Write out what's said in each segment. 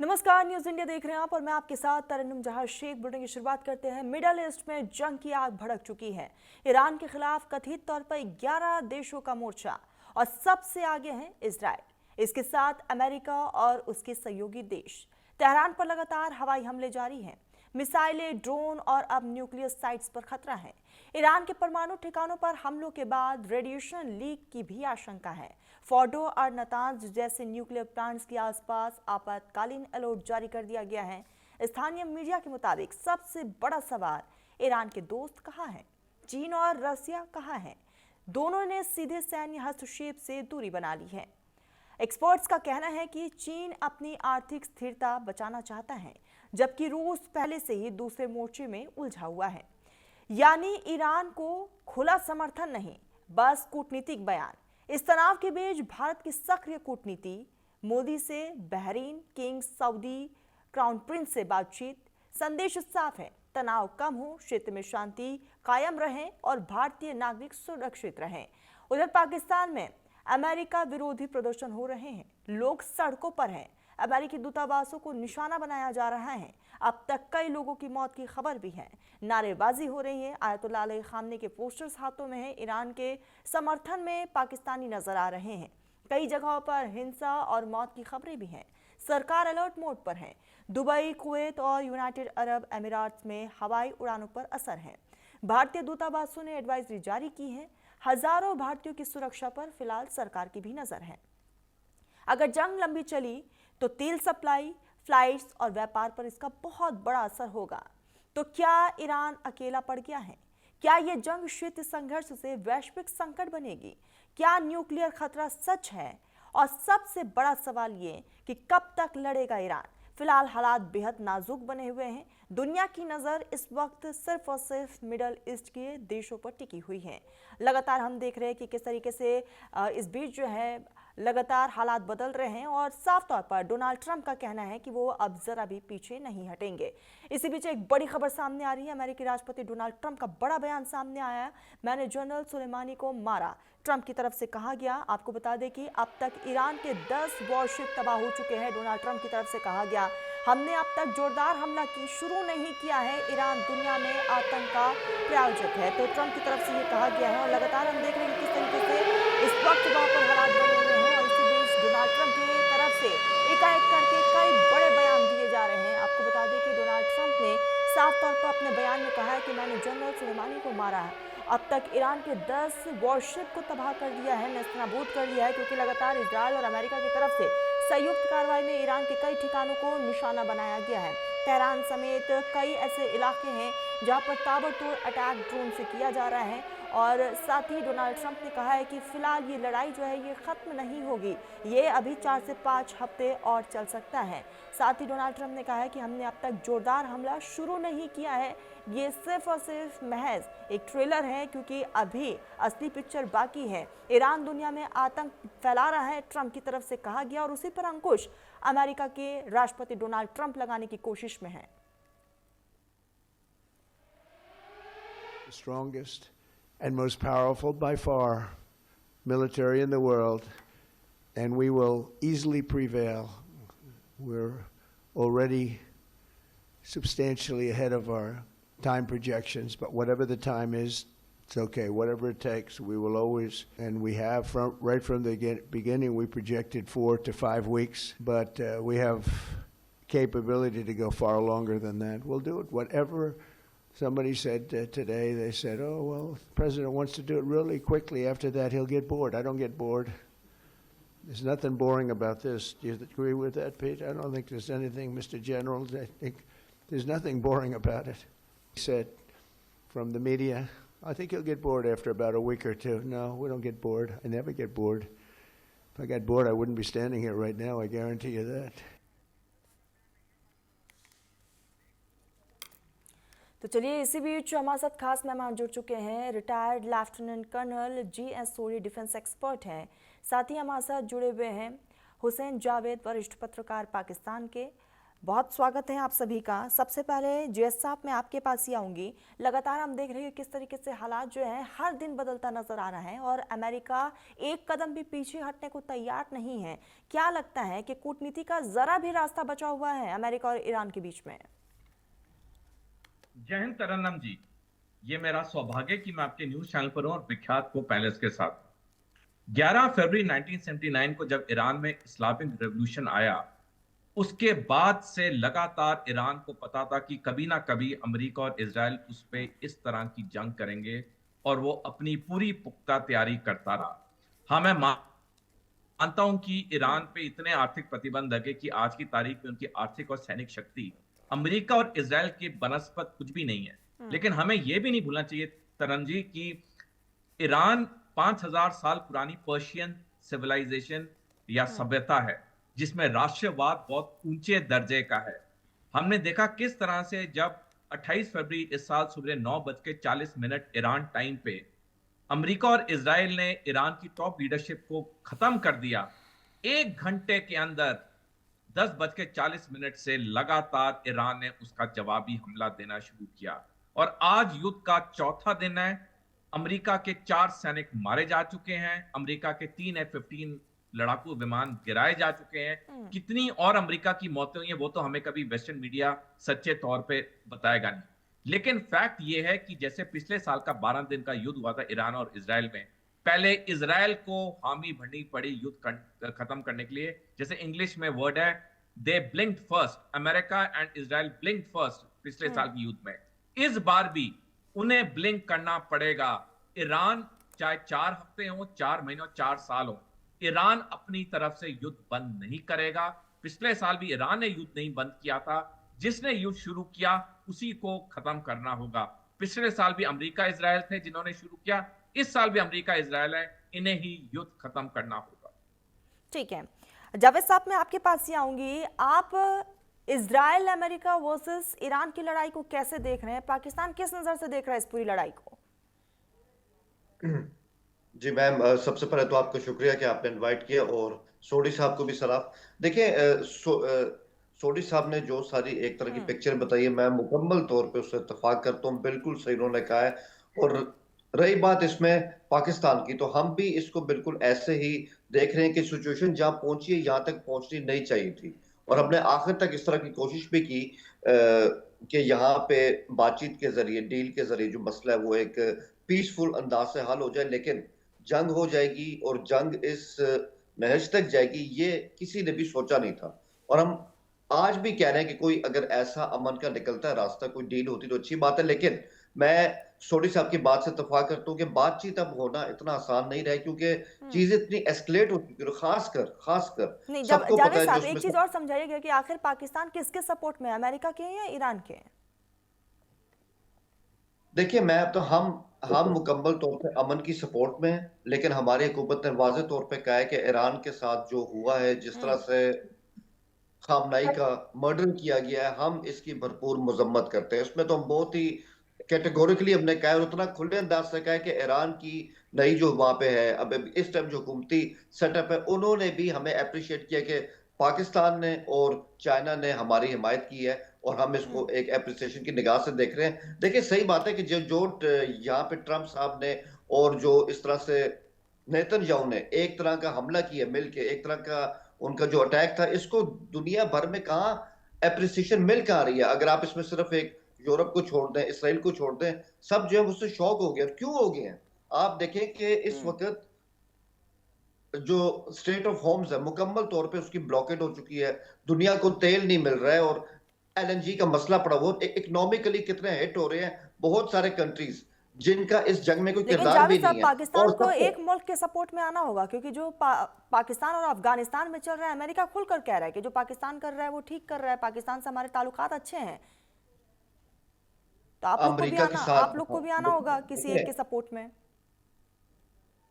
नमस्कार, news India देख रहे हैं आप और मैं आपके साथ तरन्नुम जहां शेख। बुलेटिन की शुरुआत करते हैं। मिडल ईस्ट में जंग की आग भड़क चुकी है। ईरान के खिलाफ कथित तौर पर 11 देशों का मोर्चा और सबसे आगे है इजराइल। इसके साथ अमेरिका और उसके सहयोगी देश। तेहरान पर लगातार हवाई हमले जारी हैं। मिसाइलें, ड्रोन और अब न्यूक्लियर साइट्स पर खतरा है। ईरान के परमाणु ठिकानों पर हमलों के बाद रेडिएशन लीक की भी आशंका है। फोर्डो और नतांज जैसे न्यूक्लियर प्लांट्स के आसपास आपातकालीन अलर्ट जारी कर दिया गया है। स्थानीय मीडिया के मुताबिक सबसे बड़ा सवाल ईरान के दोस्त कहाँ हैं? चीन और रसिया कहाँ हैं? दोनों ने सीधे सैन्य हस्तक्षेप से दूरी बना ली है। एक्सपर्ट्स का कहना है कि चीन अपनी आर्थिक स्थिरता बचाना चाहता है, जबकि रूस पहले से ही दूसरे मोर्चे में उलझा हुआ है। यानी ईरान को खुला समर्थन नहीं, बस कूटनीतिक बयान। इस तनाव के बीच भारत की सक्रिय कूटनीति, मोदी से Bahrain king Saudi crown Prince से बातचीत। संदेश साफ है, तनाव कम हो, क्षेत्र में शांति कायम रहे और भारतीय नागरिक सुरक्षित रहें। उधर पाकिस्तान में अमेरिका विरोधी प्रदर्शन हो रहे हैं। लोग सड़कों पर हैं। अमेरिकी दूतावासों को निशाना बनाया जा रहा है। अब तक कई लोगों की मौत की खबर भी है। नारेबाजी हो रही है। आयतुल्लाह अली खामनी के पोस्टर्स हाथों में हैं। ईरान के समर्थन में पाकिस्तानी नजर आ रहे हैं। कई जगहों पर हिंसा और मौत की खबरें भी हैं। सरकार अलर्ट मोड पर है। दुबई, कुवैत और यूनाइटेड अरब अमीरात में हवाई उड़ानों पर असर है। भारतीय दूतावासों ने एडवाइजरी जारी की है। हजारों भारतीयों की सुरक्षा पर फिलहाल सरकार की भी नजर है। अगर जंग लंबी चली तो तेल सप्लाई, फ्लाइट्स और व्यापार पर इसका बहुत बड़ा असर होगा। तो क्या ईरान अकेला पड़ गया है? क्या यह जंग शीत संघर्ष से वैश्विक संकट बनेगी? क्या न्यूक्लियर खतरा सच है? और सबसे बड़ा सवाल ये कि कब तक लड़ेगा ईरान? फिलहाल हालात बेहद नाजुक बने हुए हैं। दुनिया की नज़र इस वक्त सिर्फ और सिर्फ मिडल ईस्ट के देशों पर टिकी हुई है। लगातार हम देख रहे हैं कि किस तरीके से इस बीच जो है लगातार हालात बदल रहे हैं और साफ तौर पर डोनाल्ड ट्रंप का कहना है कि वो अब जरा भी पीछे नहीं हटेंगे। इसी बीच एक बड़ी खबर सामने आ रही है। अमेरिकी राष्ट्रपति डोनाल्ड ट्रंप का बड़ा बयान सामने आया है। मैंने जनरल सुलेमानी को मारा, ट्रंप की तरफ से कहा गया। आपको बता दें कि अब तक ईरान के 10 वॉरशिप तबाह हो चुके हैं। डोनाल्ड ट्रंप की तरफ से कहा गया, हमने अब तक जोरदार हमला की शुरू नहीं किया है। ईरान दुनिया में आतंक का प्रायोजक है। तो ट्रंप की तरफ से ये कहा गया है और लगातार हम देख रहे हैं किस तरीके से इस वक्त वहां पर हालात बने हुए हैं और इसी बीच डोनाल्ड ट्रंप की तरफ से एकाएक करके कई बड़े बयान दिए जा रहे हैं। आपको बता दें कि डोनाल्ड ट्रंप ने साफ तौर पर अपने बयान में कहा है कि मैंने जनरल सुलेमानी को मारा है। अब तक ईरान के 10 वॉरशिप को तबाह कर दिया है, नेस्तनाबूद कर दिया है, क्योंकि लगातार इजरायल और अमेरिका की तरफ से संयुक्त कार्रवाई में ईरान के कई ठिकानों को निशाना बनाया गया है। तेहरान समेत कई ऐसे इलाके हैं जहां पर ताबड़तोड़ अटैक ड्रोन से किया जा रहा है और साथ ही डोनाल्ड ट्रंप ने कहा है कि फिलहाल ये लड़ाई जो है ये खत्म नहीं होगी, ये अभी 4 से 5 हफ्ते और चल सकता है। साथ ही डोनाल्ड ट्रंप ने कहा है कि हमने अब तक जोरदार हमला शुरू नहीं किया है, ये सिर्फ और सिर्फ महज एक ट्रेलर है, क्योंकि अभी असली पिक्चर बाकी है। ईरान दुनिया में आतंक फैला रहा है, ट्रंप की तरफ से कहा गया और उसी पर अंकुश अमेरिका के राष्ट्रपति डोनाल्ड ट्रंप लगाने की कोशिश में है। Strongest and most powerful by far military in the world, and we will easily prevail. We're already substantially ahead of our time projections, but whatever the time is, it's okay. Whatever it takes, we will always, and we have right from the beginning, we projected 4 to 5 weeks, but we have capability to go far longer than that. We'll do it. Whatever somebody said today, they said, oh, well, the president wants to do it really quickly. After that, he'll get bored. I don't get bored. There's nothing boring about this. Do you agree with that, Pete? I don't think there's anything, Mr. General. I think there's nothing boring about it. He said from the media, I think he'll get bored after about a week or two. No, we don't get bored. I never get bored. If I got bored, I wouldn't be standing here right now. I guarantee you that. तो चलिए, इसी बीच हमारे साथ खास मेहमान जुड़ चुके हैं। Retired lieutenant colonel G S. सोरी डिफेंस एक्सपर्ट हैं। साथ ही हमारे साथ जुड़े हुए हैं हुसैन जावेद, वरिष्ठ पत्रकार पाकिस्तान के। बहुत स्वागत है आप सभी का। सबसे पहले जैस साहब मैं आपके पास ही आऊंगी। लगातार हम देख रहे हैं किस तरीके से हालात जो है हर दिन बदलता नजर आ रहा है और अमेरिका एक कदम भी पीछे हटने को तैयार नहीं है। क्या लगता है कि कूटनीति का जरा भी रास्ता बचा हुआ है अमेरिका और ईरान के बीच में? जय हिंद तरन्नम जी। ये मेरा सौभाग्य कि मैं आपके न्यूज चैनल पर हूं और विख्यात को पैलेस के साथ। 11 फरवरी 1979 को जब ईरान में इस्लामिक रेवोल्यूशन आया, उसके बाद से लगातार ईरान को पता था कि कभी ना कभी अमेरिका और इजराइल उस पे इस तरह की जंग करेंगे और वो अपनी पूरी पुख्ता तैयारी करता रहा। हाँ, मैं मानता हूं कि ईरान पे इतने आर्थिक प्रतिबंध लगे कि आज की तारीख में उनकी आर्थिक और सैनिक शक्ति अमेरिका और इजराइल के बनस्पत कुछ भी नहीं है। लेकिन हमें यह भी नहीं भूलना चाहिए तरन जी कि ईरान 5000 साल पुरानी पर्शियन सिविलाइजेशन या सभ्यता है, जिसमें राष्ट्रवाद बहुत ऊंचे दर्जे का है। हमने देखा किस तरह से जब 28 फरवरी इस साल सुबह 9:40 ईरान टाइम पे अमेरिका और इजराइल ने ईरान की टॉप लीडरशिप को खत्म कर दिया, 1 घंटे के अंदर 10:40 से लगातार ईरान ने उसका जवाबी हमला देना शुरू किया। और आज युद्ध का चौथा दिन है। अमेरिका के 4 सैनिक मारे जा चुके हैं, अमेरिका के 3 F-15 लड़ाकू विमान गिराए जा चुके हैं। कितनी और अमेरिका की मौतें हुई हैं वो तो हमें कभी वेस्टर्न मीडिया सच्चे तौर पे बताएगा नहीं। लेकिन फैक्ट ये है कि जैसे पिछले साल का 12 दिन का युद्ध हुआ था ईरान और इजराइल में, पहले इजराइल को हामी भरनी पड़ी युद्ध खत्म करने के लिए। जैसे इंग्लिश में वर्ड है, they blinked first, America and Israel blinked first पिछले साल के युद्ध में। इस बार भी उन्हें ब्लिंक करना पड़ेगा। ईरान चाहे 4 हफ्ते हो, 4 महीने हो, 4 साल हो, ईरान अपनी तरफ से युद्ध बंद नहीं करेगा। पिछले साल भी ईरान ने युद्ध नहीं बंद किया था। जिसने युद्ध शुरू किया उसी को खत्म करना होगा। पिछले साल भी अमेरिका इजराइल थे जिन्होंने शुरू किया, इस साल भी अमेरिका इजराइल है, इन्हें ही युद्ध खत्म करना होगा। ठीक है, जावेद साहब मैं आपके पास ही आऊंगी। आप इजराइल अमेरिका वर्सेस ईरान की लड़ाई को कैसे देख रहे हैं? पाकिस्तान किस नजर से देख रहा है इस पूरी लड़ाई को? जी मैम, सबसे पहले तो आपका शुक्रिया कि आपने इनवाइट किया और सोडी साहब को भी सलाम। देखिए, सोडी साहब ने जो सारी एक तरह की पिक्चर बताई है, मैं मुकम्मल तौर पे उससे इत्तेफाक करता हूँ। बिल्कुल सही उन्होंने कहा है। और रही बात इसमें पाकिस्तान की, तो हम भी इसको बिल्कुल ऐसे ही देख रहे हैं कि सिचुएशन जहां पहुंची है यहाँ तक पहुंचनी नहीं चाहिए थी। और हमने आखिर तक इस तरह की कोशिश भी की कि यहाँ पे बातचीत के जरिए, डील के जरिए जो मसला है वो एक पीसफुल अंदाज से हल हो जाए। लेकिन जंग हो जाएगी और जंग इस नहज तक जाएगी, ये किसी ने भी सोचा नहीं था। और हम आज भी कह रहे हैं कि कोई अगर ऐसा अमन का निकलता है रास्ता, कोई डील होती तो अच्छी बात है। लेकिन मैं सोडी साहब की बात से इत्तेफाक करता हूँ कि बातचीत अब होना इतना आसान नहीं रहा, क्योंकि चीजें इतनी एस्केलेट हो चुकी है। खासकर नहीं, सबको पता जावेद है साहब जो एक चीज और समझाइएगा कि आखिर पाकिस्तान किसके सपोर्ट में है, अमेरिका के या ईरान के? देखिए, मैं तो हम मुकम्मल तौर पे अमन की सपोर्ट में हैं। लेकिन हमारी हुकूमत ने वाज़ेह तौर पे कहा है कि ईरान के साथ जो हुआ है, जिस तरह से खामनाई का मर्डर किया गया है, हम इसकी भरपूर मजम्मत करते हैं। इसमें तो हम बहुत ही कैटेगोरिकली हमने कहा है और उतना खुले अंदाज से कहा है कि ईरान की नई जो वहां पे है अब इस टाइम जो हुकूमती सेटअप है, उन्होंने भी हमें अप्रिशिएट किया कि पाकिस्तान ने और चाइना ने हमारी हिमायत की है और हम इसको एक एप्रिसिएशन की निगाह से देख रहे हैं। देखिए, सही बात है कि जो यहाँ पे ट्रंप साहब ने और जो इस तरह से नेतन्याहू ने एक तरह का हमला किया मिलके, एक तरह का उनका जो अटैक था, इसको दुनिया भर में कहाँ एप्रिसिएशन मिल कहाँ रही है। अगर आप इसमें सिर्फ एक यूरोप को छोड़ दें, इसराइल को छोड़ दें, सब जो है उससे शॉक हो गए। क्यों हो गए हैं? आप देखें कि इस वक्त जो स्टेट ऑफ होम्स है मुकम्मल तौर पे उसकी ब्लॉकेट हो चुकी है। दुनिया को तेल नहीं मिल रहा है और एलएनजी का मसला पड़ा हुआ। इकोनॉमिकली कितने हिट हो रहे हैं बहुत सारे कंट्रीज, जिनका इस जंग में कोई किरदार भी नहीं है। पाकिस्तान को एक मुल्क के सपोर्ट में आना होगा, क्योंकि जो पाकिस्तान और अफगानिस्तान में चल रहा है, अमेरिका खुलकर कह रहा है कि जो पाकिस्तान कर रहा है वो ठीक कर रहा है, पाकिस्तान से हमारे ताल्लुकात अच्छे हैं। तो आप लोग को भी आना होगा किसी एक के सपोर्ट में।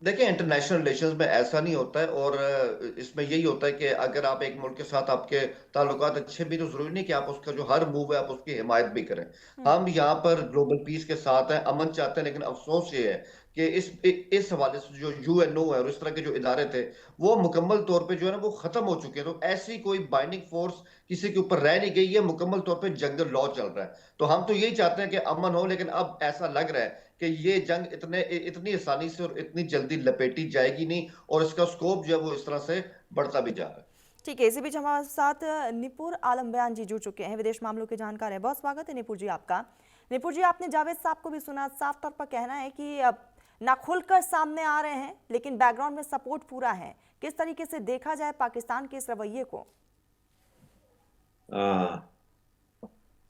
देखिए, इंटरनेशनल रिलेशंस में ऐसा नहीं होता है और इसमें यही होता है कि अगर आप एक मुल्क के साथ आपके ताल्लुकात अच्छे भी, तो जरूरी नहीं कि आप उसका जो हर मूव है आप उसकी हिमायत भी करें। हम यहाँ पर ग्लोबल पीस के साथ हैं, अमन चाहते हैं। लेकिन अफसोस ये है कि इस हवाले से जो यूएनओ है और इस तरह के जो इदारे थे वो मुकम्मल तौर पे जो है ना वो खत्म हो चुके हैं। तो ऐसी कोई बाइंडिंग फोर्स किसी के ऊपर रह नहीं गई है, मुकम्मल तौर पे जंगल लॉ चल रहा है। तो हम तो यही चाहते हैं कि अमन हो, लेकिन अब ऐसा लग रहा है कि ये जंग इतनी आसानी से और इतनी जल्दी लपेटी जाएगी नहीं, और इसका स्कोप जो है वो इस तरह से बढ़ता भी जा रहा है। ठीक है, इसी बीच हमारे साथ निपुर आलम बयान जी जुड़ चुके हैं, विदेश मामलों के जानकार है। बहुत स्वागत है निपुर जी आपका। निपुर जी, आपने जावेद साहब को भी सुना, साफ तौर पर कहना है कि अब ना खुलकर सामने आ रहे हैं लेकिन बैकग्राउंड में सपोर्ट पूरा है। किस तरीके से देखा जाए पाकिस्तान के इस रवैये को?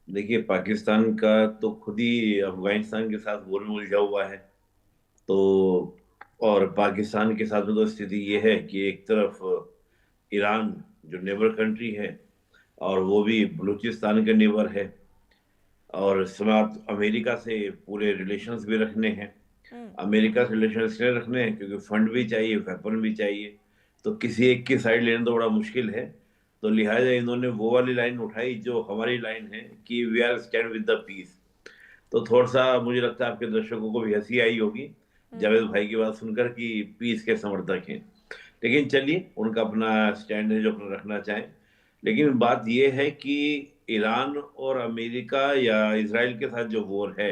देखिए, पाकिस्तान का तो खुद ही अफगानिस्तान के साथ वॉर में उलझा हुआ है। तो और पाकिस्तान के साथ में तो स्थिति ये है कि एक तरफ ईरान जो नेबर कंट्री है और वो भी बलूचिस्तान का नेबर है, और साथ अमेरिका से पूरे रिलेशंस भी रखने हैं। अमेरिका से रिलेशन इसलिए रखने हैं क्योंकि फंड भी चाहिए, वेपन भी चाहिए, तो किसी एक की साइड लेना तो बड़ा मुश्किल है। तो लिहाजा इन्होंने वो वाली लाइन उठाई जो हमारी लाइन है कि we are stand with the peace. तो थोड़ा सा मुझे लगता है आपके दर्शकों को भी हंसी आई होगी जावेद भाई की बात सुनकर कि पीस के समर्थक हैं, लेकिन चलिए, उनका अपना स्टैंड है जो अपना रखना चाहें। लेकिन बात यह है कि ईरान और अमेरिका या इजराइल के साथ जो वॉर है,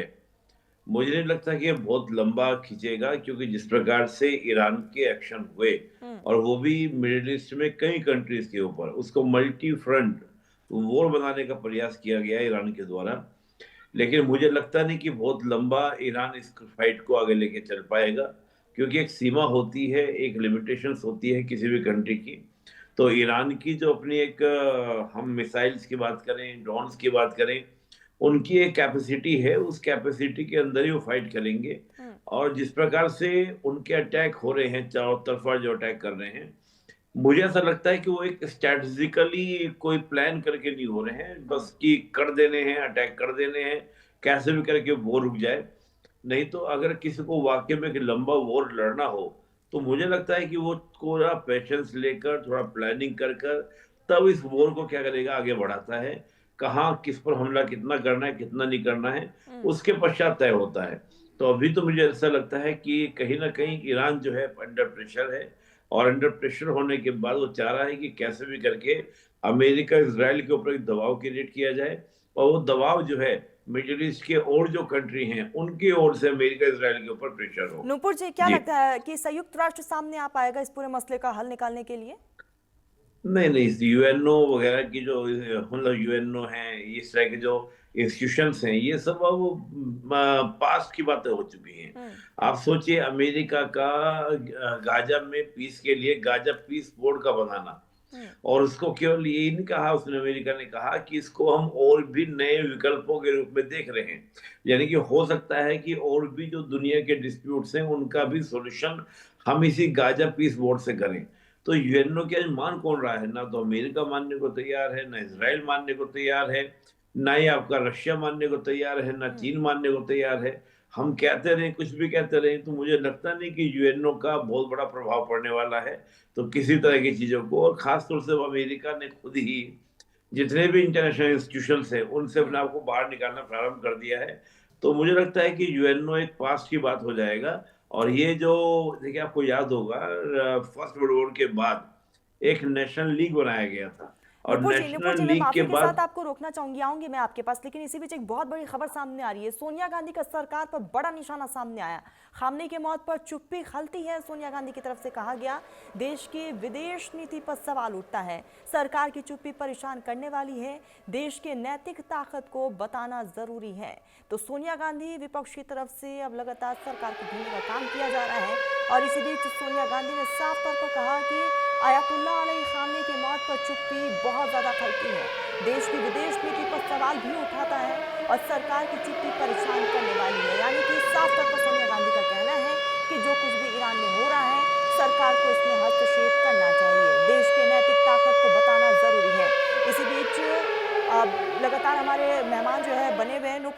मुझे नहीं लगता कि ये बहुत लंबा खींचेगा, क्योंकि जिस प्रकार से ईरान के एक्शन हुए और वो भी मिडिल ईस्ट में कई कंट्रीज के ऊपर, उसको मल्टी फ्रंट वॉर बनाने का प्रयास किया गया ईरान के द्वारा। लेकिन मुझे लगता नहीं कि बहुत लंबा ईरान इस फाइट को आगे लेके चल पाएगा, क्योंकि एक सीमा होती है, एक लिमिटेशंस होती है किसी भी कंट्री की। तो ईरान की जो अपनी एक हम मिसाइल्स की बात करें, ड्रोन्स की बात करें, उनकी एक कैपेसिटी है, उस कैपेसिटी के अंदर ही वो फाइट करेंगे। और जिस प्रकार से उनके अटैक हो रहे हैं, चारों तरफा जो अटैक कर रहे हैं, मुझे ऐसा लगता है कि वो एक स्ट्रेटेजिकली कोई प्लान करके नहीं हो रहे हैं, बस कि कर देने हैं, अटैक कर देने हैं, कैसे भी करके वो रुक जाए। नहीं तो अगर किसी को वाकई में एक लंबा वॉर लड़ना हो तो मुझे लगता है कि वो थोड़ा पेशेंस लेकर, थोड़ा प्लानिंग कर कर तब इस वॉर को क्या करेगा, आगे बढ़ाता है। कहाँ किस पर हमला कितना करना है, कितना नहीं करना है, उसके पश्चात तय होता है। तो अभी तो मुझे ऐसा लगता है कि कहीं ना कहीं ईरान जो है अंडर प्रेशर है, और अंडर प्रेशर होने के बाद वो चाह रहा है कि कैसे भी करके अमेरिका इजराइल के ऊपर एक दबाव क्रिएट किया जाए, और वो दबाव जो है मिडिल ईस्ट के और जो कंट्री हैं उनकी ओर से अमेरिका इजराइल के ऊपर प्रेशर हो। नूपुर जी, क्या लगता है कि संयुक्त राष्ट्र सामने आ पाएगा इस पूरे मसले का हल निकालने के लिए? नहीं, यूएनओ वगैरह की जो मतलब यूएनओ है, इस तरह के जो इंस्टीट्यूशंस हैं, ये सब अब पास्ट की बातें हो चुकी हैं। आप सोचिए, अमेरिका का गाजा में पीस के लिए गाजा पीस बोर्ड का बनाना, और उसको केवल ये नहीं कहा उसने, अमेरिका ने कहा कि इसको हम और भी नए विकल्पों के रूप में देख रहे हैं, यानी कि हो सकता है कि और भी जो दुनिया के डिस्प्यूट्स हैं उनका भी सॉल्यूशन हम इसी गाजा पीस बोर्ड से करें। तो यूएनओ के आज मान कौन रहा है? ना तो अमेरिका मानने को तैयार है, ना इजराइल मानने को तैयार है, ना ही आपका रशिया मानने को तैयार है, ना चीन मानने को तैयार है। हम कहते रहे, कुछ भी कहते रहे, तो मुझे लगता नहीं कि यूएनओ का बहुत बड़ा प्रभाव पड़ने वाला है। तो किसी तरह की चीजों को, और खासतौर से अमेरिका ने खुद ही जितने भी इंटरनेशनल इंस्टीट्यूशंस हैं उनसे अपने आप को बाहर निकालना प्रारंभ कर दिया है। तो मुझे लगता है कि यूएनओ एक पास्ट की बात हो जाएगा। और ये जो देखिए, आपको याद होगा फर्स्ट वर्ल्ड वॉर के बाद एक नेशनल लीग बनाया गया था, और निपुर जी, नेशनल मैं लीग माफी के के बाद साथ आपको रोकना चाहूंगी, आऊंगी मैं आपके पास, लेकिन इसी बीच एक बहुत बड़ी खबर सामने आ रही है। सोनिया गांधी का सरकार पर बड़ा निशाना सामने आया। खामनेई की मौत पर चुप्पी खलती है, सोनिया गांधी की तरफ से कहा गया। देश की विदेश नीति पर सवाल उठता है। सरकार की चुप्पी परेशान करने वाली है। देश के नैतिक ताकत को बताना जरूरी है। तो सोनिया गांधी, विपक्ष की तरफ से अब लगातार सरकार को ढूंढने का काम किया जा रहा है, और इसी बीच सोनिया गांधी ने साफ तौर पर कहा कि आयतुल्लाह अली खामनेई की मौत पर चुप्पी बहुत ज्यादा खलती है। देश की विदेश नीति पर सवाल भी उठाता है, और सरकार की चुप्पी परेशान करने वाली है। यानी कि साफ तौर पर सोनिया गांधी का कहना है कि जो कुछ भी ईरान में हो रहा है, सरकार को इसमें हस्तक्षेप करना चाहिए। देश के नैतिक ताकत को बताना जरूरी है। इसी बीच लगातार हमारे मेहमान जो है बने हुए हैं।